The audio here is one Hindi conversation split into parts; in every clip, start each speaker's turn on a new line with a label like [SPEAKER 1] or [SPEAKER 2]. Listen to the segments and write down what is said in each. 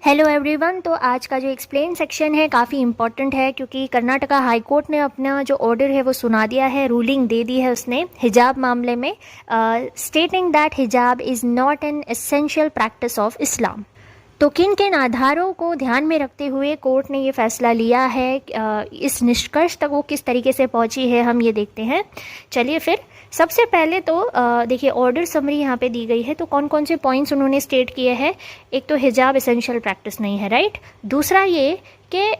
[SPEAKER 1] Hello everyone. तो आज का जो एक्सप्लेन सेक्शन है काफ़ी इम्पॉर्टेंट है, क्योंकि कर्नाटका हाई कोर्ट ने अपना जो ऑर्डर है वो सुना दिया है, रूलिंग दे दी है उसने हिजाब मामले में, स्टेटिंग दैट हिजाब is not an essential practice of Islam. तो किन किन आधारों को ध्यान में रखते हुए कोर्ट ने ये फैसला लिया है, इस निष्कर्ष तक वो किस तरीके से पहुंची है, हम ये देखते हैं। चलिए फिर सबसे पहले तो देखिए ऑर्डर समरी यहाँ पे दी गई है। तो कौन कौन से पॉइंट्स उन्होंने स्टेट किए हैं। एक तो हिजाब एसेंशियल प्रैक्टिस नहीं है, राइट। दूसरा ये कि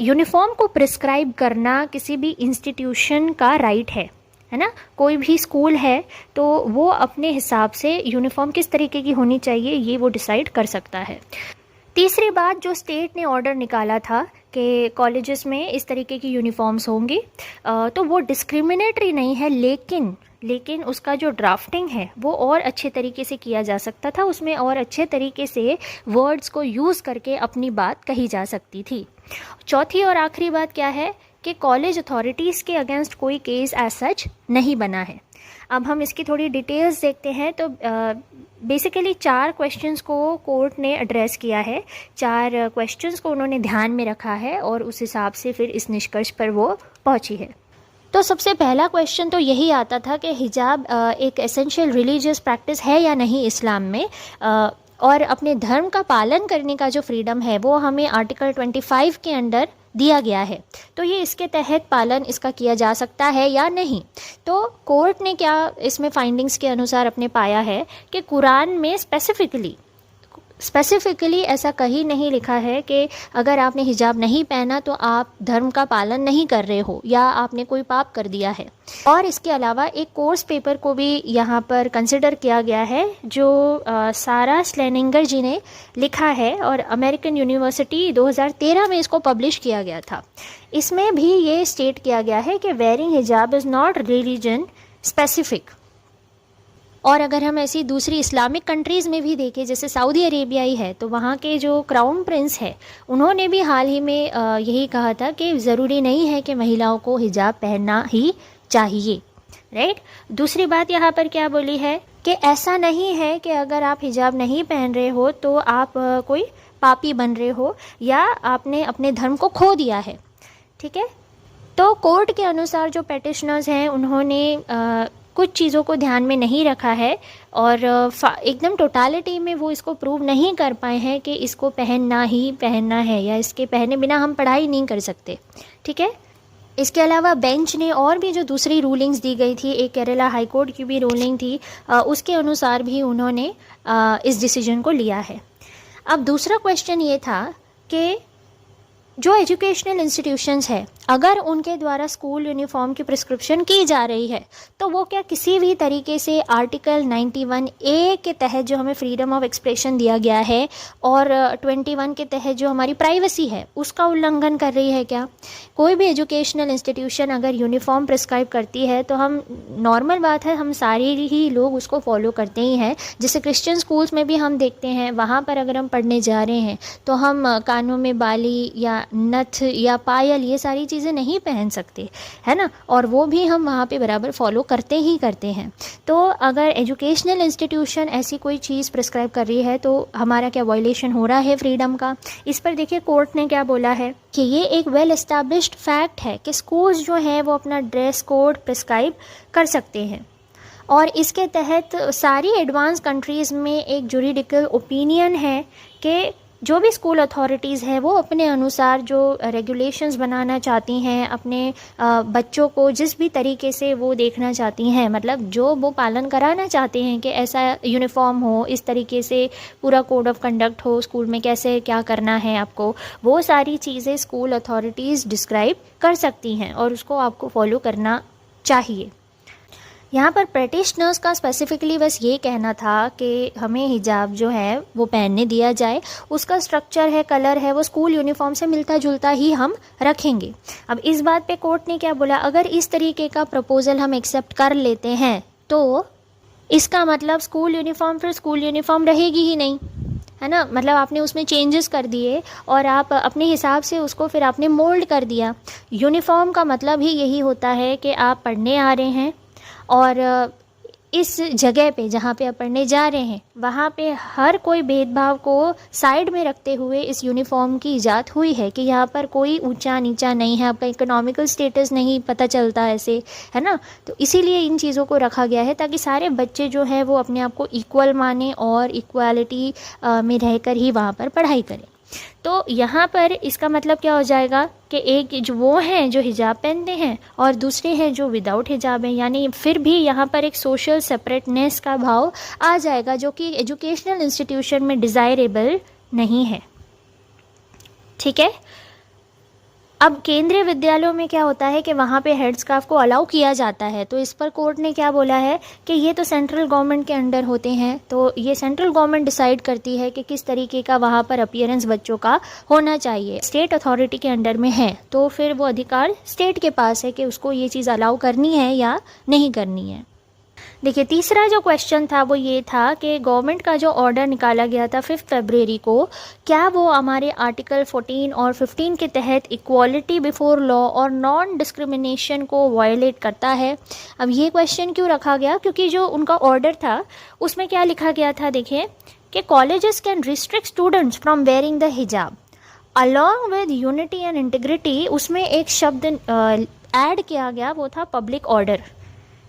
[SPEAKER 1] यूनिफॉर्म को प्रिस्क्राइब करना किसी भी इंस्टीट्यूशन का राइट है ना। कोई भी स्कूल है तो वो अपने हिसाब से यूनिफॉर्म किस तरीके की होनी चाहिए ये वो डिसाइड कर सकता है। तीसरी बात, जो स्टेट ने ऑर्डर निकाला था कि कॉलेजेस में इस तरीके की यूनिफॉर्म्स होंगी, तो वो डिस्क्रिमिनेटरी नहीं है, लेकिन उसका जो ड्राफ्टिंग है वो और अच्छे तरीके से किया जा सकता था। उसमें और अच्छे तरीके से वर्ड्स को यूज़ करके अपनी बात कही जा सकती थी। चौथी और आखिरी बात क्या है कि कॉलेज अथॉरिटीज़ के अगेंस्ट कोई केस एज सच नहीं बना है। अब हम इसकी थोड़ी डिटेल्स देखते हैं। तो बेसिकली 4 क्वेश्चंस को कोर्ट ने एड्रेस किया है, 4 क्वेश्चंस को उन्होंने ध्यान में रखा है और उस हिसाब से फिर इस निष्कर्ष पर वो पहुंची है। तो सबसे पहला क्वेश्चन तो यही आता था कि हिजाब एक एसेंशियल रिलीजियस प्रैक्टिस है या नहीं इस्लाम में, और अपने धर्म का पालन करने का जो फ्रीडम है वो हमें आर्टिकल 25 के अंडर दिया गया है। तो ये इसके तहत पालन इसका किया जा सकता है या नहीं। तो कोर्ट ने क्या इसमें फाइंडिंग्स के अनुसार अपने पाया है कि कुरान में स्पेसिफिकली ऐसा कहीं नहीं लिखा है कि अगर आपने हिजाब नहीं पहना तो आप धर्म का पालन नहीं कर रहे हो या आपने कोई पाप कर दिया है। और इसके अलावा एक कोर्स पेपर को भी यहाँ पर कंसिडर किया गया है, जो सारा स्लेनिंगर जी ने लिखा है और अमेरिकन यूनिवर्सिटी 2013 में इसको पब्लिश किया गया था। इसमें भी ये स्टेट किया गया है कि वेयरिंग हिजाब इज़ नॉट रिलीजन स्पेसिफिक। और अगर हम ऐसी दूसरी इस्लामिक कंट्रीज़ में भी देखें, जैसे सऊदी अरेबिया ही है, तो वहाँ के जो क्राउन प्रिंस है उन्होंने भी हाल ही में यही कहा था कि ज़रूरी नहीं है कि महिलाओं को हिजाब पहनना ही चाहिए, राइट। दूसरी बात यहाँ पर क्या बोली है कि ऐसा नहीं है कि अगर आप हिजाब नहीं पहन रहे हो तो आप कोई पापी बन रहे हो या आपने अपने धर्म को खो दिया है, ठीक है। तो कोर्ट के अनुसार जो पेटिशनर्स हैं उन्होंने कुछ चीज़ों को ध्यान में नहीं रखा है और एकदम टोटालिटी में वो इसको प्रूव नहीं कर पाए हैं कि इसको पहनना ही पहनना है या इसके पहने बिना हम पढ़ाई नहीं कर सकते, ठीक है। इसके अलावा बेंच ने और भी जो दूसरी रूलिंग्स दी गई थी, एक केरला हाई कोर्ट की भी रूलिंग थी, उसके अनुसार भी उन्होंने इस डिसीजन को लिया है। अब दूसरा क्वेश्चन ये था कि जो एजुकेशनल इंस्टीट्यूशंस है, अगर उनके द्वारा स्कूल यूनिफॉर्म की प्रिस्क्रिप्शन की जा रही है तो वो क्या किसी भी तरीके से आर्टिकल 91A के तहत जो हमें फ्रीडम ऑफ एक्सप्रेशन दिया गया है और 21 के तहत जो हमारी प्राइवेसी है उसका उल्लंघन कर रही है क्या। कोई भी एजुकेशनल इंस्टीट्यूशन अगर यूनिफॉर्म प्रिस्क्राइब करती है तो हम नॉर्मल बात है हम सारे ही लोग उसको फॉलो करते ही हैं। जैसे क्रिश्चियन स्कूल्स में भी हम देखते हैं, वहाँ पर अगर हम पढ़ने जा रहे हैं तो हम कानों में बाली या नथ या पायल ये सारी चीज़ें नहीं पहन सकते, है ना, और वो भी हम वहाँ पे बराबर फॉलो करते ही करते हैं। तो अगर एजुकेशनल इंस्टीट्यूशन ऐसी कोई चीज़ प्रिस्क्राइब कर रही है तो हमारा क्या वायलेशन हो रहा है फ्रीडम का। इस पर देखिए कोर्ट ने क्या बोला है कि ये एक वेल एस्टैब्लिश्ड फैक्ट है कि स्कूल्स जो हैं वो अपना ड्रेस कोड प्रिस्क्राइब कर सकते हैं और इसके तहत सारी एडवांस कंट्रीज़ में एक जुरिडिकल ओपिनियन है कि जो भी स्कूल अथॉरिटीज़ है वो अपने अनुसार जो रेगुलेशंस बनाना चाहती हैं, अपने बच्चों को जिस भी तरीके से वो देखना चाहती हैं, मतलब जो वो पालन कराना चाहते हैं कि ऐसा यूनिफॉर्म हो, इस तरीके से पूरा कोड ऑफ कंडक्ट हो, स्कूल में कैसे क्या करना है आपको, वो सारी चीज़ें स्कूल अथॉरिटीज़ डिस्क्राइब कर सकती हैं और उसको आपको फॉलो करना चाहिए। यहाँ पर प्रैक्टिशनर्स का स्पेसिफिकली बस ये कहना था कि हमें हिजाब जो है वो पहनने दिया जाए, उसका स्ट्रक्चर है, कलर है, वो स्कूल यूनिफॉर्म से मिलता जुलता ही हम रखेंगे। अब इस बात पे कोर्ट ने क्या बोला, अगर इस तरीके का प्रपोजल हम एक्सेप्ट कर लेते हैं तो इसका मतलब स्कूल यूनिफॉर्म फिर स्कूल यूनिफॉर्म रहेगी ही नहीं, है ना। मतलब आपने उसमें चेंजेस कर दिए और आप अपने हिसाब से उसको फिर आपने मोल्ड कर दिया। यूनिफॉर्म का मतलब ही यही होता है कि आप पढ़ने आ रहे हैं और इस जगह पे जहाँ पे आप पढ़ने जा रहे हैं वहाँ पे हर कोई भेदभाव को साइड में रखते हुए इस यूनिफॉर्म की इजाद हुई है कि यहाँ पर कोई ऊंचा नीचा नहीं है, आपका इकोनॉमिकल स्टेटस नहीं पता चलता ऐसे, है ना। तो इसीलिए इन चीज़ों को रखा गया है ताकि सारे बच्चे जो है वो अपने आप को इक्वल माने और इक्वालिटी में रहकर ही वहाँ पर पढ़ाई करें। तो यहाँ पर इसका मतलब क्या हो जाएगा कि एक जो वो हैं जो हिजाब पहनते हैं और दूसरे हैं जो विदाउट हिजाब हैं, यानी फिर भी यहाँ पर एक सोशल सेपरेटनेस का भाव आ जाएगा जो कि एजुकेशनल इंस्टीट्यूशन में डिज़ायरेबल नहीं है। ठीक है। अब केंद्रीय विद्यालयों में क्या होता है कि वहाँ पे हेड स्कार्फ को अलाउ किया जाता है, तो इस पर कोर्ट ने क्या बोला है कि ये तो सेंट्रल गवर्नमेंट के अंडर होते हैं, तो ये सेंट्रल गवर्नमेंट डिसाइड करती है कि किस तरीके का वहाँ पर अपीयरेंस बच्चों का होना चाहिए। स्टेट अथॉरिटी के अंडर में है तो फिर वो अधिकार स्टेट के पास है कि उसको ये चीज़ अलाउ करनी है या नहीं करनी है। देखिए, तीसरा जो क्वेश्चन था वो ये था कि गवर्नमेंट का जो ऑर्डर निकाला गया था 5 फरवरी को, क्या वो हमारे आर्टिकल 14 और 15 के तहत इक्वालिटी बिफोर लॉ और नॉन डिस्क्रिमिनेशन को वायलेट करता है। अब ये क्वेश्चन क्यों रखा गया, क्योंकि जो उनका ऑर्डर था उसमें क्या लिखा गया था, देखिए कि colleges can restrict students from wearing the hijab along with unity and integrity. उसमें एक शब्द ऐड किया गया, वो था पब्लिक ऑर्डर,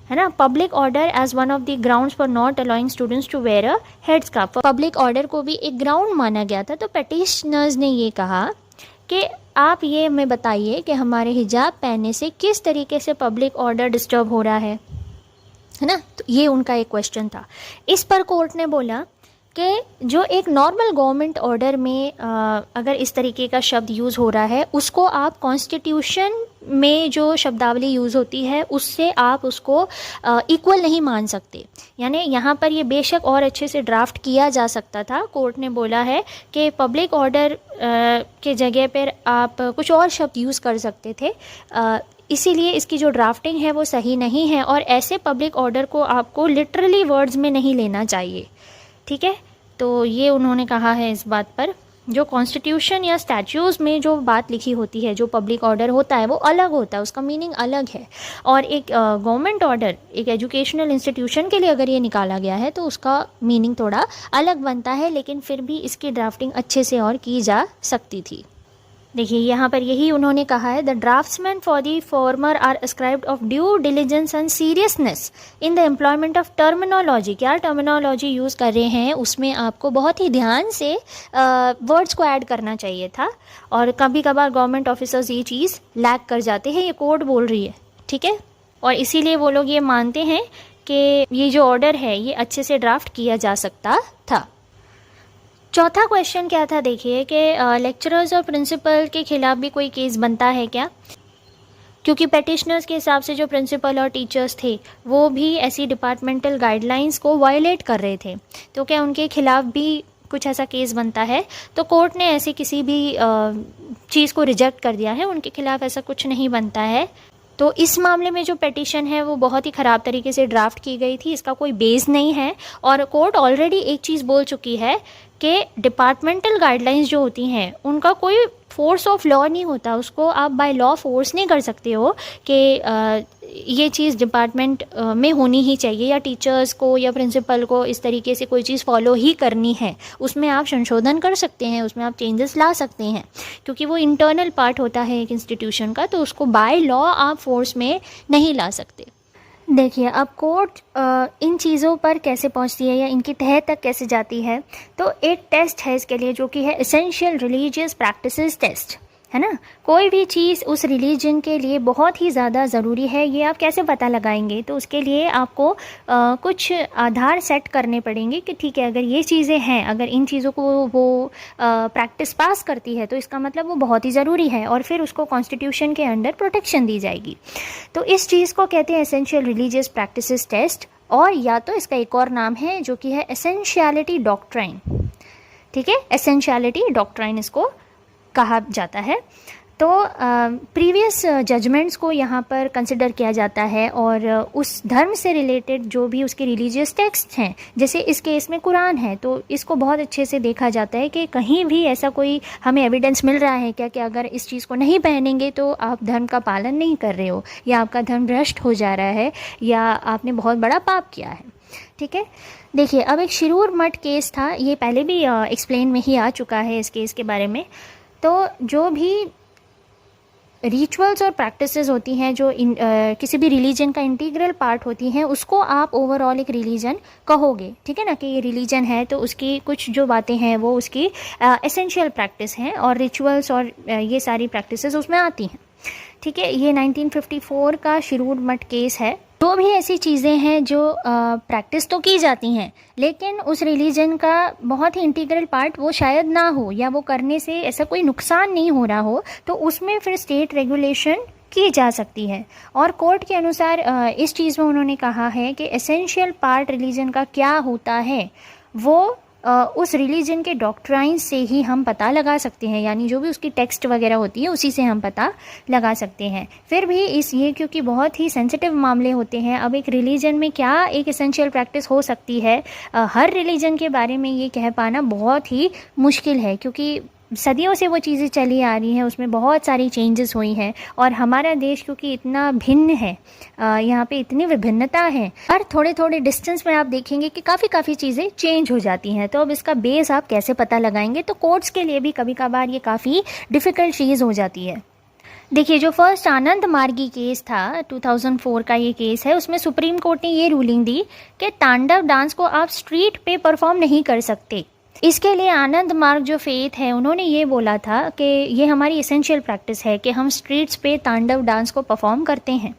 [SPEAKER 1] है ना। Public order as one of the grounds for not allowing students to wear a headscarf. Public order को भी एक ग्राउंड माना गया था। तो पेटिशनर्स ने ये कहा कि आप ये हमें बताइए कि हमारे हिजाब पहनने से किस तरीके से पब्लिक ऑर्डर डिस्टर्ब हो रहा है ना। तो ये उनका एक क्वेश्चन था। इस पर कोर्ट ने बोला कि जो एक नॉर्मल गवर्नमेंट ऑर्डर में अगर इस तरीके का शब्द यूज़ हो रहा है उसको आप कॉन्स्टिट्यूशन में जो शब्दावली यूज़ होती है उससे आप उसको इक्वल नहीं मान सकते। यानी यहाँ पर ये बेशक और अच्छे से ड्राफ्ट किया जा सकता था। कोर्ट ने बोला है कि पब्लिक ऑर्डर के जगह पर आप कुछ और शब्द यूज़ कर सकते थे, इसीलिए इसकी जो ड्राफ्टिंग है वो सही नहीं है और ऐसे पब्लिक ऑर्डर को आपको लिटरली वर्ड्स में नहीं लेना चाहिए। ठीक है। तो ये उन्होंने कहा है इस बात पर, जो कॉन्स्टिट्यूशन या स्टैट्यूज़ में जो बात लिखी होती है, जो पब्लिक ऑर्डर होता है वो अलग होता है, उसका मीनिंग अलग है। और एक गवर्नमेंट ऑर्डर एक एजुकेशनल इंस्टीट्यूशन के लिए अगर ये निकाला गया है तो उसका मीनिंग थोड़ा अलग बनता है, लेकिन फिर भी इसकी ड्राफ्टिंग अच्छे से और की जा सकती थी। देखिए, यहाँ पर यही उन्होंने कहा है, the draftsman for the former are ascribed of due diligence and seriousness in the employment of terminology. क्या टर्मिनोलॉजी यूज़ कर रहे हैं उसमें आपको बहुत ही ध्यान से वर्ड्स को ऐड करना चाहिए था, और कभी कभार गवर्नमेंट ऑफिसर्स ये चीज़ लैक कर जाते हैं। ये कोर्ट बोल रही है, ठीक है, और इसीलिए वो लोग ये मानते हैं कि ये जो ऑर्डर है ये अच्छे से ड्राफ्ट किया जा सकता था। चौथा क्वेश्चन क्या था, देखिए कि लेक्चरर्स और प्रिंसिपल के खिलाफ भी कोई केस बनता है क्या, क्योंकि पेटिशनर्स के हिसाब से जो प्रिंसिपल और टीचर्स थे वो भी ऐसी डिपार्टमेंटल गाइडलाइंस को वायलेट कर रहे थे, तो क्या उनके खिलाफ भी कुछ ऐसा केस बनता है। तो कोर्ट ने ऐसी किसी भी चीज़ को रिजेक्ट कर दिया है, उनके खिलाफ ऐसा कुछ नहीं बनता है। तो इस मामले में जो पेटिशन है वो बहुत ही ख़राब तरीके से ड्राफ्ट की गई थी, इसका कोई बेस नहीं है। और कोर्ट ऑलरेडी एक चीज़ बोल चुकी है कि डिपार्टमेंटल गाइडलाइंस जो होती हैं उनका कोई फोर्स ऑफ लॉ नहीं होता, उसको आप बाय लॉ फोर्स नहीं कर सकते हो कि ये चीज़ डिपार्टमेंट में होनी ही चाहिए या टीचर्स को या प्रिंसिपल को इस तरीके से कोई चीज़ फॉलो ही करनी है। उसमें आप संशोधन कर सकते हैं, उसमें आप चेंजेस ला सकते हैं, क्योंकि वो इंटरनल पार्ट होता है एक इंस्टीट्यूशन का, तो उसको बाय लॉ आप फोर्स में नहीं ला सकते। देखिए, अब कोर्ट इन चीज़ों पर कैसे पहुंचती है या इनकी तह तक कैसे जाती है, तो एक टेस्ट है इसके लिए जो कि है एसेंशियल रिलीजियस प्रैक्टिसेस टेस्ट, है ना। कोई भी चीज़ उस रिलीजन के लिए बहुत ही ज़्यादा ज़रूरी है, ये आप कैसे पता लगाएंगे, तो उसके लिए आपको कुछ आधार सेट करने पड़ेंगे कि ठीक है, अगर ये चीज़ें हैं, अगर इन चीज़ों को वो प्रैक्टिस पास करती है तो इसका मतलब वो बहुत ही ज़रूरी है और फिर उसको कॉन्स्टिट्यूशन के अंडर प्रोटेक्शन दी जाएगी। तो इस चीज़ को कहते हैं एसेंशियल रिलीजियस प्रैक्टिसेस टेस्ट, और या तो इसका एक और नाम है जो कि है एसेंशियलिटी डॉक्ट्राइन। ठीक है, एसेंशियलिटी डॉक्ट्राइन इसको कहा जाता है। तो प्रीवियस जजमेंट्स को यहाँ पर कंसिडर किया जाता है और उस धर्म से रिलेटेड जो भी उसके रिलीजियस टेक्स्ट हैं, जैसे इस केस में कुरान है, तो इसको बहुत अच्छे से देखा जाता है कि कहीं भी ऐसा कोई हमें एविडेंस मिल रहा है क्या कि अगर इस चीज़ को नहीं पहनेंगे तो आप धर्म का पालन नहीं कर रहे हो, या आपका धर्म भ्रष्ट हो जा रहा है, या आपने बहुत बड़ा पाप किया है। ठीक है। देखिए, अब एक शिरूर मठ केस था, ये पहले भी एक्सप्लेन में ही आ चुका है इस केस के बारे में। तो जो भी रिचुअल्स और प्रैक्टिसेस होती हैं जो किसी भी रिलीजन का इंटीग्रल पार्ट होती हैं, उसको आप ओवरऑल एक रिलीजन कहोगे, ठीक है ना, कि ये रिलीजन है तो उसकी कुछ जो बातें हैं वो उसकी एसेंशियल प्रैक्टिस हैं और रिचुअल्स और ये सारी प्रैक्टिसेस उसमें आती हैं, ठीक है। ये 1954 का शिरूर मठ केस है। जो भी ऐसी चीज़ें हैं जो प्रैक्टिस तो की जाती हैं लेकिन उस रिलीजन का बहुत ही इंटीग्रल पार्ट वो शायद ना हो, या वो करने से ऐसा कोई नुकसान नहीं हो रहा हो, तो उसमें फिर स्टेट रेगुलेशन की जा सकती है। और कोर्ट के अनुसार इस चीज़ में उन्होंने कहा है कि एसेंशियल पार्ट रिलीजन का क्या होता है वो उस रिलीजन के डॉक्ट्राइन से ही हम पता लगा सकते हैं, यानी जो भी उसकी टेक्स्ट वगैरह होती है उसी से हम पता लगा सकते हैं। फिर भी ये क्योंकि बहुत ही सेंसिटिव मामले होते हैं, अब एक रिलीजन में क्या एक एसेंशियल प्रैक्टिस हो सकती है, हर रिलीजन के बारे में ये कह पाना बहुत ही मुश्किल है, क्योंकि सदियों से वो चीज़ें चली आ रही हैं, उसमें बहुत सारी चेंजेस हुई हैं। और हमारा देश क्योंकि इतना भिन्न है, यहाँ पे इतनी विभिन्नता है, हर थोड़े थोड़े डिस्टेंस में आप देखेंगे कि काफ़ी चीज़ें चेंज हो जाती हैं। तो अब इसका बेस आप कैसे पता लगाएंगे, तो कोर्ट्स के लिए भी कभी कभार ये काफ़ी डिफ़िकल्ट चीज़ हो जाती है। देखिए, जो फर्स्ट आनंद मार्गी केस था 2004 का ये केस है, उसमें सुप्रीम कोर्ट ने ये रूलिंग दी कि तांडव डांस को आप स्ट्रीट पे परफॉर्म नहीं कर सकते। इसके लिए आनंद मार्ग जो फेथ है उन्होंने ये बोला था कि ये हमारी एसेंशियल प्रैक्टिस है कि हम स्ट्रीट्स पे तांडव डांस को परफॉर्म करते हैं।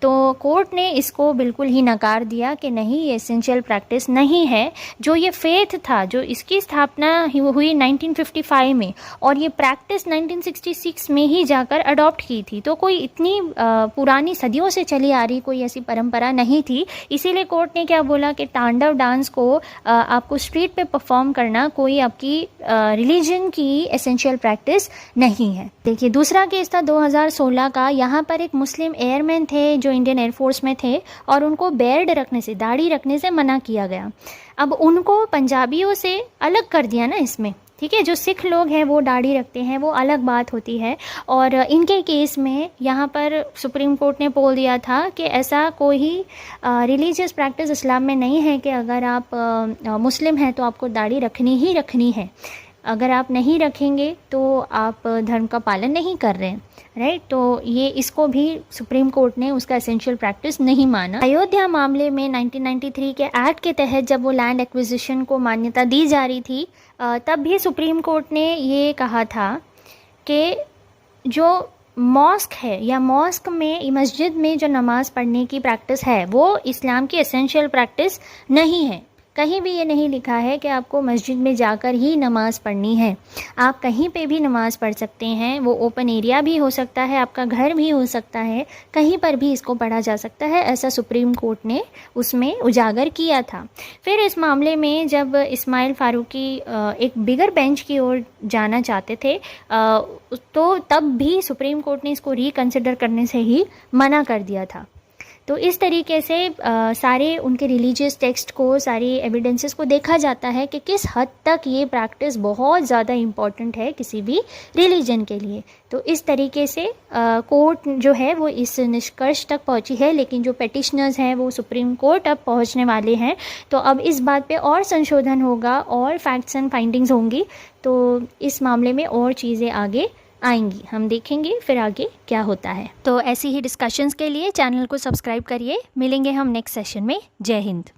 [SPEAKER 1] तो कोर्ट ने इसको बिल्कुल ही नकार दिया कि नहीं, ये एसेंशियल प्रैक्टिस नहीं है। जो ये फेथ था, जो इसकी स्थापना हुई 1955 में और ये प्रैक्टिस 1966 में ही जाकर अडॉप्ट की थी, तो कोई इतनी पुरानी सदियों से चली आ रही कोई ऐसी परंपरा नहीं थी। इसीलिए कोर्ट ने क्या बोला कि तांडव डांस को आपको स्ट्रीट पे परफॉर्म करना कोई आपकी रिलीजन की एसेंशियल प्रैक्टिस नहीं है। देखिए, दूसरा केस था 2016 का। यहाँ पर एक मुस्लिम एयरमैन थे जो इंडियन एयरफोर्स में थे और उनको बेर्ड रखने से, दाढ़ी रखने से मना किया गया। अब उनको पंजाबियों से अलग कर दिया ना इसमें, ठीक है। जो सिख लोग हैं वो दाढ़ी रखते हैं, वो अलग बात होती है। और इनके केस में यहाँ पर सुप्रीम कोर्ट ने बोल दिया था कि ऐसा कोई रिलीजियस प्रैक्टिस इस्लाम में नहीं है कि अगर आप मुस्लिम हैं तो आपको दाढ़ी रखनी ही रखनी है। अगर आप नहीं रखेंगे तो आप धर्म का पालन नहीं कर रहे हैं, राइट। तो ये इसको भी सुप्रीम कोर्ट ने उसका एसेंशियल प्रैक्टिस नहीं माना। अयोध्या मामले में 1993 के एक्ट के तहत जब वो लैंड एक्विजिशन को मान्यता दी जा रही थी, तब भी सुप्रीम कोर्ट ने ये कहा था कि जो मॉस्क है या मॉस्क में, मस्जिद में जो नमाज़ पढ़ने की प्रैक्टिस है वो इस्लाम की एसेंशियल प्रैक्टिस नहीं है। कहीं भी ये नहीं लिखा है कि आपको मस्जिद में जाकर ही नमाज़ पढ़नी है। आप कहीं पे भी नमाज़ पढ़ सकते हैं, वो ओपन एरिया भी हो सकता है, आपका घर भी हो सकता है, कहीं पर भी इसको पढ़ा जा सकता है, ऐसा सुप्रीम कोर्ट ने उसमें उजागर किया था। फिर इस मामले में जब इस्माइल फारूकी एक बिगर बेंच की ओर जाना चाहते थे, तो तब भी सुप्रीम कोर्ट ने इसको रिकन्सिडर करने से ही मना कर दिया था। तो इस तरीके से सारे उनके रिलीजियस टेक्स्ट को, सारी एविडेंसेस को देखा जाता है कि किस हद तक ये प्रैक्टिस बहुत ज़्यादा इम्पॉर्टेंट है किसी भी रिलीजन के लिए। तो इस तरीके से कोर्ट जो है वो इस निष्कर्ष तक पहुंची है, लेकिन जो पेटिशनर्स हैं वो सुप्रीम कोर्ट अब पहुंचने वाले हैं। तो अब इस बात पे और संशोधन होगा और फैक्ट्स एंड फाइंडिंग्स होंगी, तो इस मामले में और चीज़ें आगे आएंगी, हम देखेंगे फिर आगे क्या होता है। तो ऐसी ही डिस्कशंस के लिए चैनल को सब्सक्राइब करिए। मिलेंगे हम नेक्स्ट सेशन में। जय हिंद।